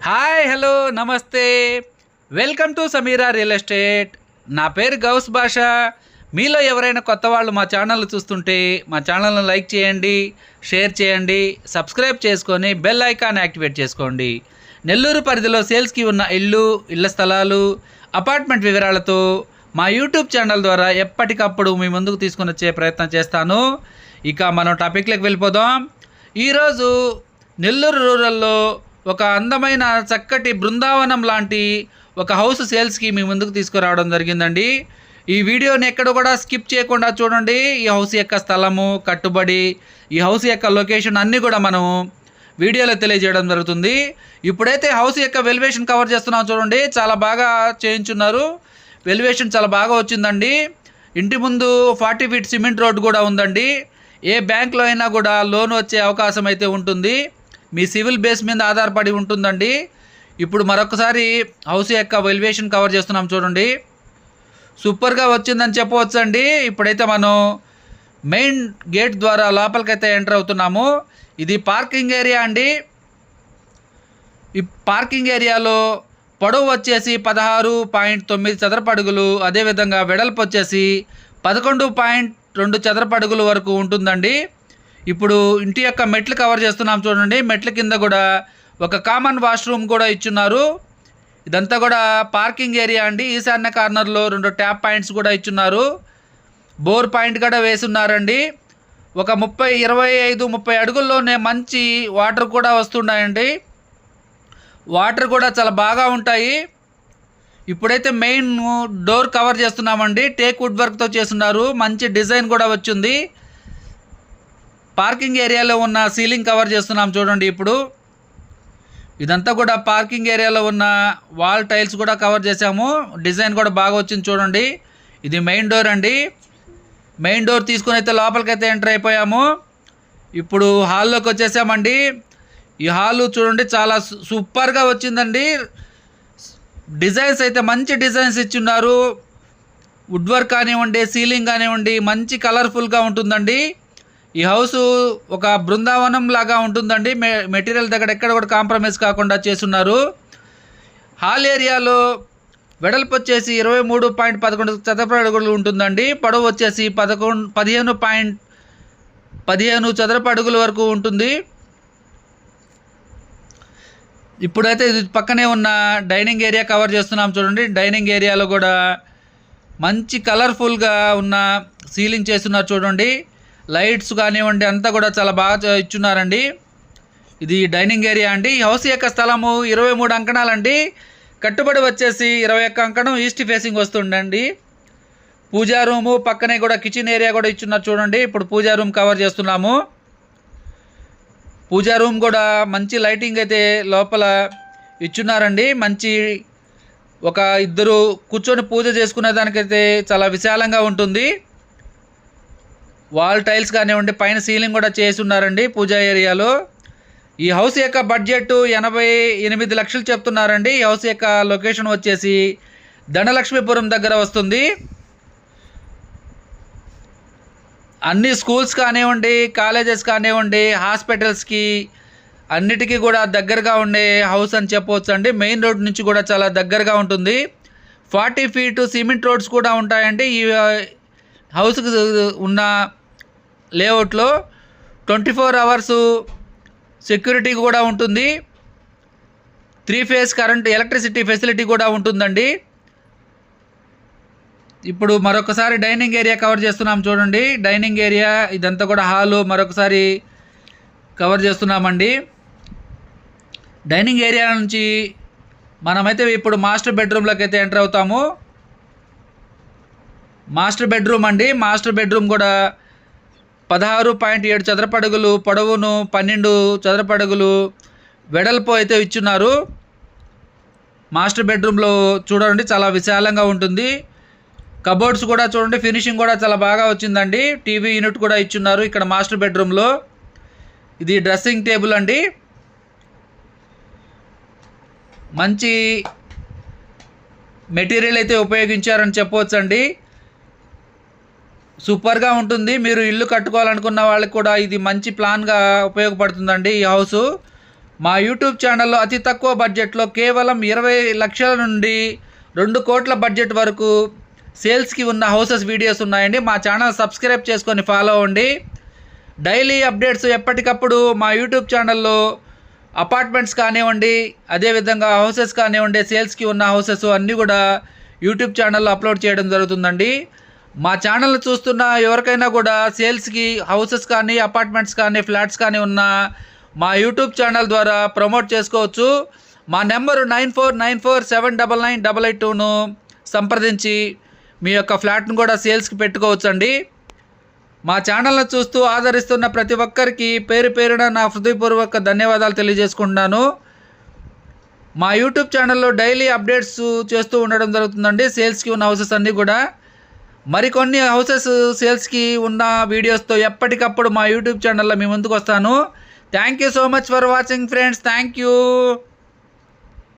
Hi hello నమస్తే welcome to Sameera real estate. నా పేరు గౌస్ భాష. మీలో ఎవరైనా కొత్త వాళ్ళు మా ఛానల్ చూస్తుంటే మా ఛానల్ని లైక్ చేయండి, షేర్ చేయండి, సబ్స్క్రైబ్ చేసుకొని బెల్ ఐకాన్ యాక్టివేట్ చేసుకోండి. నెల్లూరు పరిధిలో సేల్స్కి ఉన్న ఇళ్ల స్థలాలు, అపార్ట్మెంట్ వివరాలతో మా యూట్యూబ్ ఛానల్ ద్వారా ఎప్పటికప్పుడు మీ ముందుకు తీసుకొని వచ్చే ప్రయత్నం చేస్తాను. ఇక మనం టాపిక్లోకి వెళ్ళిపోదాం. ఈరోజు నెల్లూరు రూరల్లో ఒక అందమైన చక్కటి బృందావనం లాంటి ఒక హౌస్ సేల్స్కి మీ ముందుకు తీసుకురావడం జరిగిందండి. ఈ వీడియోని ఎక్కడ కూడా స్కిప్ చేయకుండా చూడండి. ఈ హౌస్ యొక్క స్థలము, కట్టుబడి, ఈ హౌస్ యొక్క లొకేషన్ అన్నీ కూడా మనం వీడియోలో తెలియజేయడం జరుగుతుంది. ఇప్పుడైతే హౌస్ యొక్క వెలివేషన్ కవర్ చేస్తున్నాం చూడండి. చాలా బాగా చేయించున్నారు. వెలివేషన్ చాలా బాగా వచ్చిందండి. ఇంటి ముందు 40 ఫీట్ సిమెంట్ రోడ్ కూడా ఉందండి. ఏ బ్యాంక్లో అయినా కూడా లోన్ వచ్చే అవకాశం అయితే ఉంటుంది. మీ సివిల్ బేస్ మీద ఆధారపడి ఉంటుందండి. ఇప్పుడు మరొకసారి హౌస్ యొక్క వెలివేషన్ కవర్ చేస్తున్నాం చూడండి. సూపర్గా వచ్చిందని చెప్పవచ్చండి. ఇప్పుడైతే మనం మెయిన్ గేట్ ద్వారా లోపలికైతే ఎంటర్ అవుతున్నాము. ఇది పార్కింగ్ ఏరియా అండి. ఈ పార్కింగ్ ఏరియాలో పొడవు వచ్చేసి 16.9 చదరపు అడుగులు, అదేవిధంగా వెడల్పు వచ్చేసి 11.2 చదరపు అడుగుల వరకు ఉంటుందండి. ఇప్పుడు ఇంటి యొక్క మెట్లు కవర్ చేస్తున్నాం చూడండి. మెట్ల కింద కూడా ఒక కామన్ వాష్రూమ్ కూడా ఇచ్చున్నారు. ఇదంతా కూడా పార్కింగ్ ఏరియా అండి. ఈశాన్య కార్నర్లో 2 ట్యాప్ పాయింట్స్ కూడా ఇచ్చున్నారు. బోర్ పాయింట్ కూడా వేసున్నారండి. ఒక 25-30 అడుగుల్లోనే మంచి వాటర్ కూడా వస్తున్నాయండి. వాటర్ కూడా చాలా బాగా ఉంటాయి. ఇప్పుడైతే మెయిన్ డోర్ కవర్ చేస్తున్నామండి. టేక్ వుడ్ వర్క్తో చేస్తున్నారు. మంచి డిజైన్ కూడా వచ్చింది. పార్కింగ్ ఏరియాలో ఉన్న సీలింగ్ కవర్ చేస్తున్నాం చూడండి. ఇప్పుడు ఇదంతా కూడా పార్కింగ్ ఏరియాలో ఉన్న వాల్ టైల్స్ కూడా కవర్ చేసాము. డిజైన్ కూడా బాగా వచ్చింది చూడండి. ఇది మెయిన్ డోర్ అండి. మెయిన్ డోర్ తీసుకుని అయితే లోపలికైతే ఎంటర్ అయిపోయాము. ఇప్పుడు హాల్లోకి వచ్చేసామండి. ఈ హాల్ చూడండి, చాలా సూపర్గా వచ్చిందండి. డిజైన్స్ అయితే మంచి డిజైన్స్ ఇచ్చున్నారు. వుడ్ వర్క్ కానివ్వండి, సీలింగ్ కానివ్వండి, మంచి కలర్ఫుల్గా ఉంటుందండి. ఈ హౌస్ ఒక బృందావనం లాగా ఉంటుందండి. మెటీరియల్ దగ్గర ఎక్కడ కూడా కాంప్రమైజ్ కాకుండా చేస్తున్నారు. హాల్ ఏరియాలో వెడల్పు వచ్చేసి 23.11 చదరపు అడుగులు ఉంటుందండి. పొడవు వచ్చేసి 15 చదరపు అడుగుల వరకు ఉంటుంది. ఇప్పుడైతే ఇది పక్కనే ఉన్న డైనింగ్ ఏరియా కవర్ చేస్తున్నాం చూడండి. డైనింగ్ ఏరియాలో కూడా మంచి కలర్ఫుల్గా ఉన్న సీలింగ్ చేస్తున్నారు చూడండి. లైట్స్ కానివ్వండి అంతా కూడా చాలా బాగా ఇచ్చున్నారండి. ఇది డైనింగ్ ఏరియా అండి. ఈ హౌస్ యొక్క స్థలము 23 అంకణాలండి. కట్టుబడి వచ్చేసి 21 అంకణం ఈస్ట్ ఫేసింగ్ వస్తుందండి. పూజా రూము పక్కనే కూడా కిచెన్ ఏరియా కూడా ఇచ్చున్నారు చూడండి. ఇప్పుడు పూజా రూమ్ కవర్ చేస్తున్నాము. పూజా రూమ్ కూడా మంచి లైటింగ్ అయితే లోపల ఇచ్చున్నారండి. మంచి ఒక ఇద్దరు కూర్చొని పూజ చేసుకునే దానికైతే చాలా విశాలంగా ఉంటుంది. వాల్ టైల్స్ కానివ్వండి, పైన సీలింగ్ కూడా చేసి ఉన్నారండి పూజా ఏరియాలో. ఈ హౌస్ యొక్క బడ్జెట్ 88 లక్షలు చెప్తున్నారండి. ఈ హౌస్ యొక్క లొకేషన్ వచ్చేసి ధనలక్ష్మీపురం దగ్గర వస్తుంది. అన్ని స్కూల్స్ కానివ్వండి, కాలేజెస్ కానివ్వండి, హాస్పిటల్స్కి అన్నిటికీ కూడా దగ్గరగా ఉండే హౌస్ అని చెప్పవచ్చు అండి. మెయిన్ రోడ్ నుంచి కూడా చాలా దగ్గరగా ఉంటుంది. 40 ఫీట్ సిమెంట్ రోడ్స్ కూడా ఉంటాయండి. ఈ హౌస్కి ఉన్న లేఅవుట్లో 24 అవర్స్ సెక్యూరిటీ కూడా ఉంటుంది. 3 ఫేజ్ కరెంట్ ఎలక్ట్రిసిటీ ఫెసిలిటీ కూడా ఉంటుందండి. ఇప్పుడు మరొకసారి డైనింగ్ ఏరియా కవర్ చేస్తున్నాం చూడండి. డైనింగ్ ఏరియా ఇదంతా కూడా హాలు మరొకసారి కవర్ చేస్తున్నామండి. డైనింగ్ ఏరియా నుంచి మనమైతే ఇప్పుడు మాస్టర్ బెడ్రూమ్లోకి అయితే ఎంటర్ అవుతాము. మాస్టర్ బెడ్రూమ్ అండి. మాస్టర్ బెడ్రూమ్ కూడా 16.7 చదరపు అడుగులు పొడవును, 12 చదరపు అడుగులు వెడల్పు అయితే ఇచ్చున్నారు. మాస్టర్ బెడ్రూమ్లో చూడండి చాలా విశాలంగా ఉంటుంది. కబోర్డ్స్ కూడా చూడండి, ఫినిషింగ్ కూడా చాలా బాగా వచ్చిందండి. టీవీ యూనిట్ కూడా ఇచ్చున్నారు ఇక్కడ మాస్టర్ బెడ్రూమ్లో. ఇది డ్రెస్సింగ్ టేబుల్ అండి. మంచి మెటీరియల్ అయితే ఉపయోగించారని చెప్పవచ్చండి. సూపర్గా ఉంటుంది. మీరు ఇల్లు కట్టుకోవాలనుకున్న వాళ్ళకి కూడా ఇది మంచి ప్లాన్గా ఉపయోగపడుతుందండి. ఈ హౌసు మా యూట్యూబ్ ఛానల్లో అతి తక్కువ బడ్జెట్లో కేవలం 20 లక్షల నుండి 2 కోట్ల బడ్జెట్ వరకు సేల్స్కి ఉన్న హౌసెస్ వీడియోస్ ఉన్నాయండి. మా ఛానల్ సబ్స్క్రైబ్ చేసుకొని ఫాలో అవ్వండి. డైలీ అప్డేట్స్ ఎప్పటికప్పుడు మా యూట్యూబ్ ఛానల్లో అపార్ట్మెంట్స్ కానివ్వండి, అదేవిధంగా హౌసెస్ కానివ్వండి, సేల్స్కి ఉన్న హౌసెస్ అన్నీ కూడా యూట్యూబ్ ఛానల్లో అప్లోడ్ చేయడం జరుగుతుందండి. మా ఛానల్ చూస్తున్న ఎవరికైనా కూడా సేల్స్కి హౌసెస్ కానీ, అపార్ట్మెంట్స్ కానీ, ఫ్లాట్స్ కానీ ఉన్న మా యూట్యూబ్ ఛానల్ ద్వారా ప్రమోట్ చేసుకోవచ్చు. మా నెంబరు 9494799882ను సంప్రదించి మీ యొక్క ఫ్లాట్ను కూడా సేల్స్కి పెట్టుకోవచ్చండి. మా ఛానల్ను చూస్తూ ఆదరిస్తున్న ప్రతి ఒక్కరికి పేరు పేరున నా హృదయపూర్వక ధన్యవాదాలు తెలియజేసుకుంటున్నాను. మా యూట్యూబ్ ఛానల్లో డైలీ అప్డేట్స్ చేస్తూ ఉండడం జరుగుతుందండి. సేల్స్కి ఉన్న హౌసెస్ అన్నీ కూడా మరికొన్ని హౌసెస్ సేల్స్కి ఉన్న వీడియోస్తో ఎప్పటికప్పుడు మా యూట్యూబ్ ఛానల్లో మీ ముందుకు వస్తాను. Thank you so much for watching friends. Thank you.